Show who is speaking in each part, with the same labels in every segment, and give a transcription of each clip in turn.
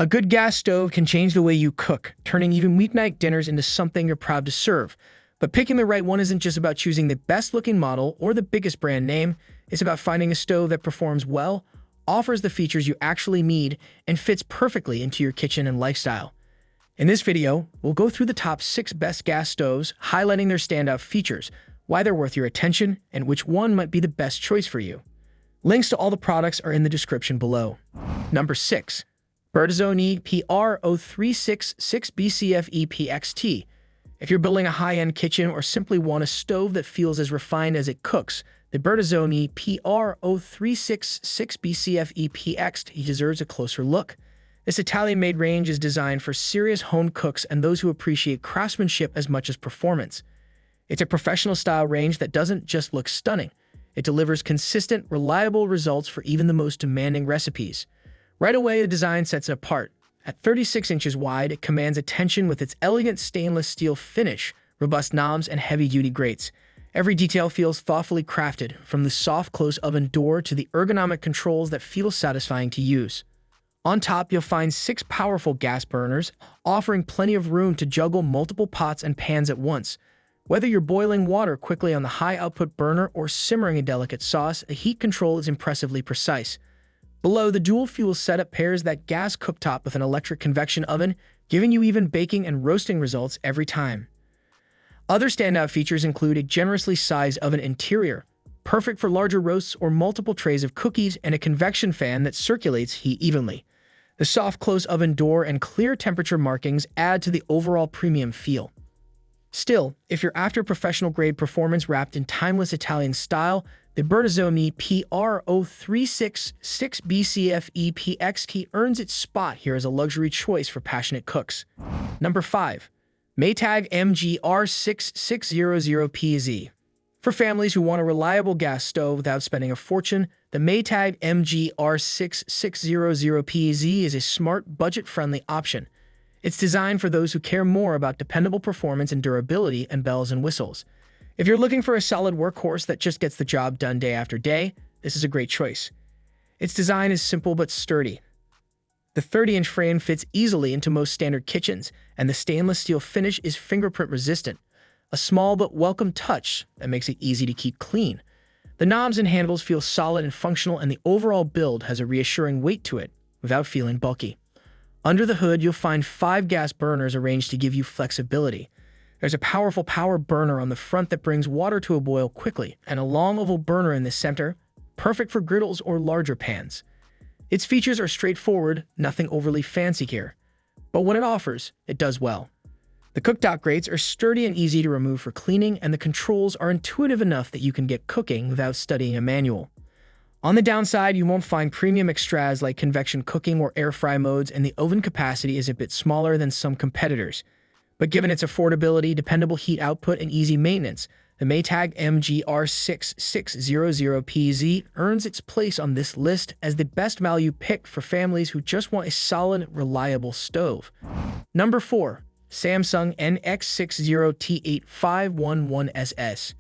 Speaker 1: A good gas stove can change the way you cook, turning even weeknight dinners into something you're proud to serve. But picking the right one isn't just about choosing the best-looking model or the biggest brand name. It's about finding a stove that performs well, offers the features you actually need, and fits perfectly into your kitchen and lifestyle. In this video, we'll go through the top 6 best gas stoves, highlighting their standout features, why they're worth your attention, and which one might be the best choice for you. Links to all the products are in the description below. Number 6. Bertazzoni PRO366BCFEPXT. If you're building a high-end kitchen or simply want a stove that feels as refined as it cooks, the Bertazzoni PRO366BCFEPXT deserves a closer look. This Italian-made range is designed for serious home cooks and those who appreciate craftsmanship as much as performance. It's a professional-style range that doesn't just look stunning. It delivers consistent, reliable results for even the most demanding recipes. Right away, the design sets it apart. At 36 inches wide, it commands attention with its elegant stainless steel finish, robust knobs, and heavy-duty grates. Every detail feels thoughtfully crafted, from the soft close oven door to the ergonomic controls that feel satisfying to use. On top, you'll find 6 powerful gas burners, offering plenty of room to juggle multiple pots and pans at once. Whether you're boiling water quickly on the high-output burner or simmering a delicate sauce, the heat control is impressively precise. Below, the dual-fuel setup pairs that gas cooktop with an electric convection oven, giving you even baking and roasting results every time. Other standout features include a generously sized oven interior, perfect for larger roasts or multiple trays of cookies, and a convection fan that circulates heat evenly. The soft close oven door and clear temperature markings add to the overall premium feel. Still, if you're after professional-grade performance wrapped in timeless Italian style, the Bertazzoni PRO366BCFEPXT earns its spot here as a luxury choice for passionate cooks. Number 5. Maytag MGR6600PZ. For families who want a reliable gas stove without spending a fortune, the Maytag MGR6600PZ is a smart, budget-friendly option. It's designed for those who care more about dependable performance and durability and bells and whistles. If you're looking for a solid workhorse that just gets the job done day after day, this is a great choice. Its design is simple but sturdy. The 30-inch frame fits easily into most standard kitchens, and the stainless steel finish is fingerprint-resistant, a small but welcome touch that makes it easy to keep clean. The knobs and handles feel solid and functional, and the overall build has a reassuring weight to it without feeling bulky. Under the hood, you'll find 5 gas burners arranged to give you flexibility. There's a powerful power burner on the front that brings water to a boil quickly, and a long oval burner in the center, perfect for griddles or larger pans. Its features are straightforward, nothing overly fancy here. But what it offers, it does well. The cooktop grates are sturdy and easy to remove for cleaning, and the controls are intuitive enough that you can get cooking without studying a manual. On the downside, you won't find premium extras like convection cooking or air fry modes, and the oven capacity is a bit smaller than some competitors. But given its affordability, dependable heat output, and easy maintenance, the Maytag MGR6600PZ earns its place on this list as the best value pick for families who just want a solid, reliable stove. Number 4. Samsung NX60T8511SS.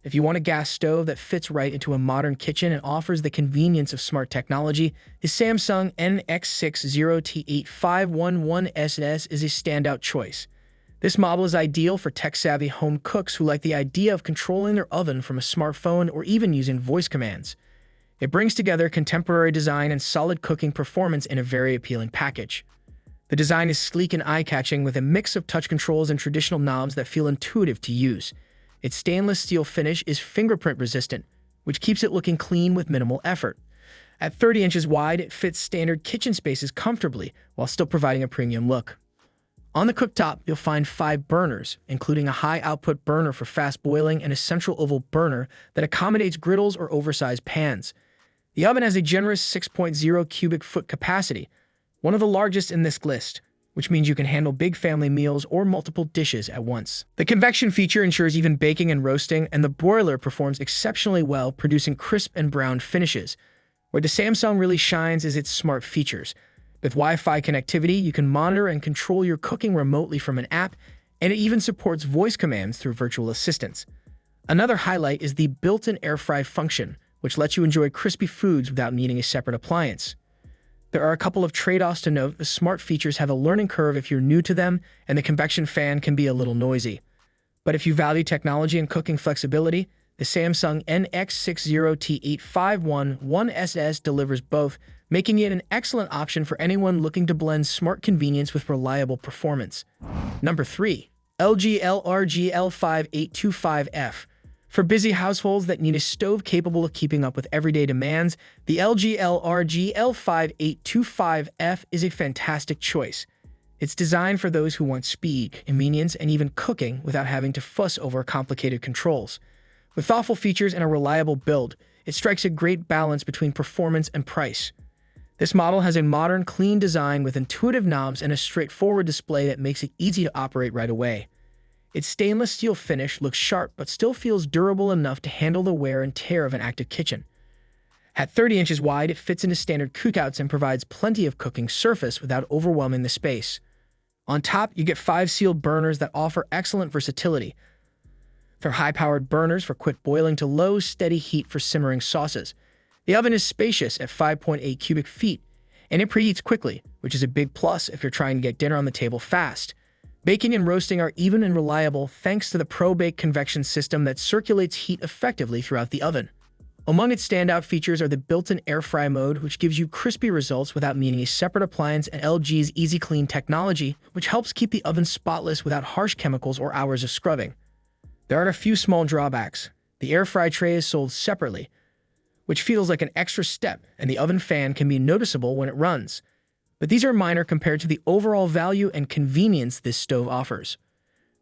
Speaker 1: If you want a gas stove that fits right into a modern kitchen and offers the convenience of smart technology, the Samsung NX60T8511SS is a standout choice. This model is ideal for tech-savvy home cooks who like the idea of controlling their oven from a smartphone or even using voice commands. It brings together contemporary design and solid cooking performance in a very appealing package. The design is sleek and eye-catching with a mix of touch controls and traditional knobs that feel intuitive to use. Its stainless steel finish is fingerprint-resistant, which keeps it looking clean with minimal effort. At 30 inches wide, it fits standard kitchen spaces comfortably while still providing a premium look. On the cooktop, you'll find 5 burners, including a high-output burner for fast boiling and a central oval burner that accommodates griddles or oversized pans. The oven has a generous 6.0 cubic foot capacity, one of the largest in this list, which means you can handle big family meals or multiple dishes at once. The convection feature ensures even baking and roasting, and the broiler performs exceptionally well, producing crisp and brown finishes. Where the Samsung really shines is its smart features. With Wi-Fi connectivity, you can monitor and control your cooking remotely from an app, and it even supports voice commands through virtual assistants. Another highlight is the built-in air fry function, which lets you enjoy crispy foods without needing a separate appliance. There are a couple of trade-offs to note. The smart features have a learning curve if you're new to them, and the convection fan can be a little noisy. But if you value technology and cooking flexibility, the Samsung NX60T8511SS delivers both, making it an excellent option for anyone looking to blend smart convenience with reliable performance. Number 3. LG LRGL5825F. For busy households that need a stove capable of keeping up with everyday demands, the LG LRGL5825F is a fantastic choice. It's designed for those who want speed, convenience, and even cooking without having to fuss over complicated controls. With thoughtful features and a reliable build, it strikes a great balance between performance and price. This model has a modern, clean design with intuitive knobs and a straightforward display that makes it easy to operate right away. Its stainless steel finish looks sharp but still feels durable enough to handle the wear and tear of an active kitchen. At 30 inches wide, it fits into standard cookouts and provides plenty of cooking surface without overwhelming the space. On top, you get 5 sealed burners that offer excellent versatility. From high-powered burners for quick boiling to low, steady heat for simmering sauces. The oven is spacious at 5.8 cubic feet, and it preheats quickly, which is a big plus if you're trying to get dinner on the table fast. Baking and roasting are even and reliable thanks to the PRO366BCFEPXT convection system that circulates heat effectively throughout the oven. Among its standout features are the built-in air fry mode, which gives you crispy results without needing a separate appliance, and LG's Easy Clean technology, which helps keep the oven spotless without harsh chemicals or hours of scrubbing. There are a few small drawbacks. The air fry tray is sold separately, which feels like an extra step, and the oven fan can be noticeable when it runs. But these are minor compared to the overall value and convenience this stove offers.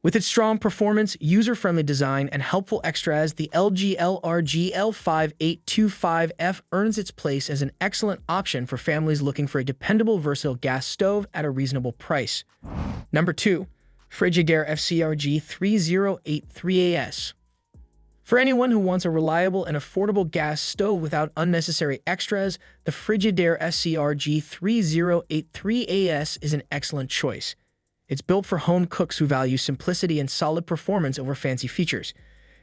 Speaker 1: With its strong performance, user-friendly design, and helpful extras, the LG LRGL5825F earns its place as an excellent option for families looking for a dependable, versatile gas stove at a reasonable price. Number 2. Frigidaire FCRG3083AS. For anyone who wants a reliable and affordable gas stove without unnecessary extras, the Frigidaire FCRG3083AS is an excellent choice. It's built for home cooks who value simplicity and solid performance over fancy features.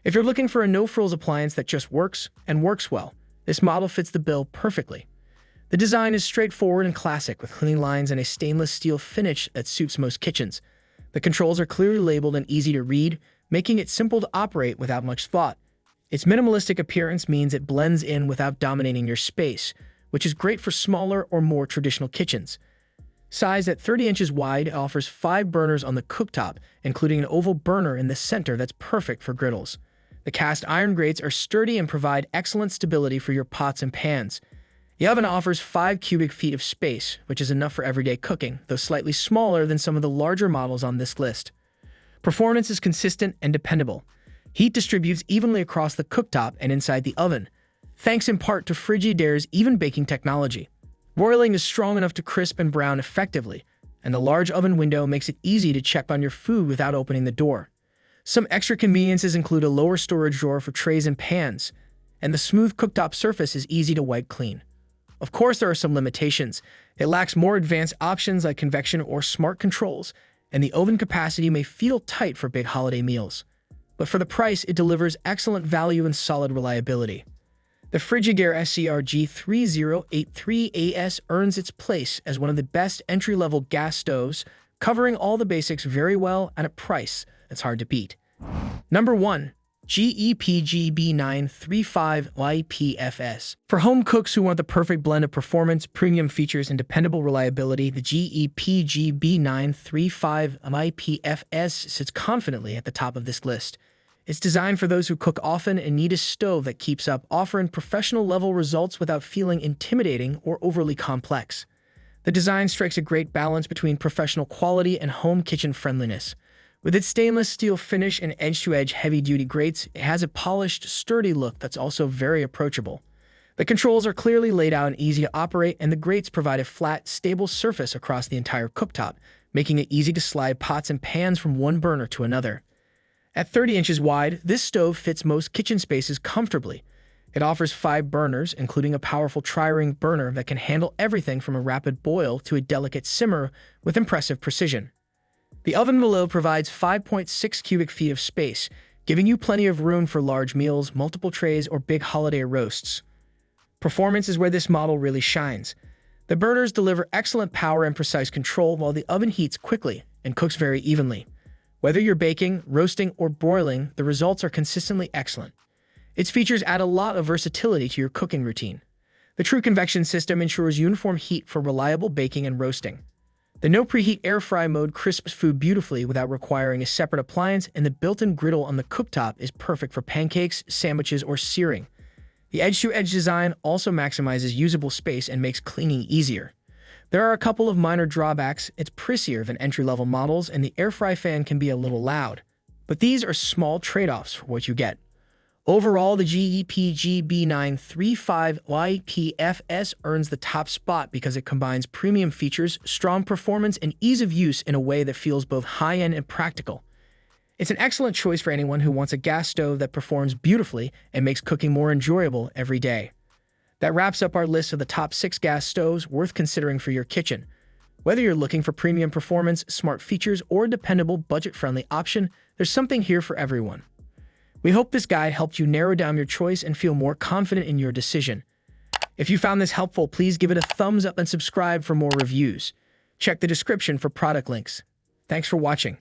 Speaker 1: If you're looking for a no-frills appliance that just works, and works well, this model fits the bill perfectly. The design is straightforward and classic, with clean lines and a stainless steel finish that suits most kitchens. The controls are clearly labeled and easy to read, making it simple to operate without much thought. Its minimalistic appearance means it blends in without dominating your space, which is great for smaller or more traditional kitchens. Sized at 30 inches wide, it offers 5 burners on the cooktop, including an oval burner in the center that's perfect for griddles. The cast iron grates are sturdy and provide excellent stability for your pots and pans. The oven offers 5 cubic feet of space, which is enough for everyday cooking, though slightly smaller than some of the larger models on this list. Performance is consistent and dependable. Heat distributes evenly across the cooktop and inside the oven, thanks in part to Frigidaire's even baking technology. Broiling is strong enough to crisp and brown effectively, and the large oven window makes it easy to check on your food without opening the door. Some extra conveniences include a lower storage drawer for trays and pans, and the smooth cooktop surface is easy to wipe clean. Of course, there are some limitations. It lacks more advanced options like convection or smart controls, and the oven capacity may feel tight for big holiday meals. But for the price, it delivers excellent value and solid reliability. The Frigidaire FCRG3083AS earns its place as one of the best entry-level gas stoves, covering all the basics very well at a price that's hard to beat. Number 1. GE PGB935YPFS. For home cooks who want the perfect blend of performance, premium features, and dependable reliability, the GE PGB935YPFS sits confidently at the top of this list. It's designed for those who cook often and need a stove that keeps up, offering professional-level results without feeling intimidating or overly complex. The design strikes a great balance between professional quality and home kitchen friendliness. With its stainless steel finish and edge-to-edge heavy-duty grates, it has a polished, sturdy look that's also very approachable. The controls are clearly laid out and easy to operate, and the grates provide a flat, stable surface across the entire cooktop, making it easy to slide pots and pans from one burner to another. At 30 inches wide, this stove fits most kitchen spaces comfortably. It offers 5 burners, including a powerful tri-ring burner that can handle everything from a rapid boil to a delicate simmer with impressive precision. The oven below provides 5.6 cubic feet of space, giving you plenty of room for large meals, multiple trays, or big holiday roasts. Performance is where this model really shines. The burners deliver excellent power and precise control, while the oven heats quickly and cooks very evenly. Whether you're baking, roasting, or broiling, the results are consistently excellent. Its features add a lot of versatility to your cooking routine. The true convection system ensures uniform heat for reliable baking and roasting. The no preheat air fry mode crisps food beautifully without requiring a separate appliance, and the built-in griddle on the cooktop is perfect for pancakes, sandwiches, or searing. The edge-to-edge design also maximizes usable space and makes cleaning easier. There are a couple of minor drawbacks. It's pricier than entry-level models, and the air fry fan can be a little loud. But these are small trade-offs for what you get. Overall, the GE PGB935YPFS earns the top spot because it combines premium features, strong performance, and ease of use in a way that feels both high-end and practical. It's an excellent choice for anyone who wants a gas stove that performs beautifully and makes cooking more enjoyable every day. That wraps up our list of the top 6 gas stoves worth considering for your kitchen. Whether you're looking for premium performance, smart features, or a dependable, budget-friendly option, there's something here for everyone. We hope this guide helped you narrow down your choice and feel more confident in your decision. If you found this helpful, please give it a thumbs up and subscribe for more reviews. Check the description for product links. Thanks for watching.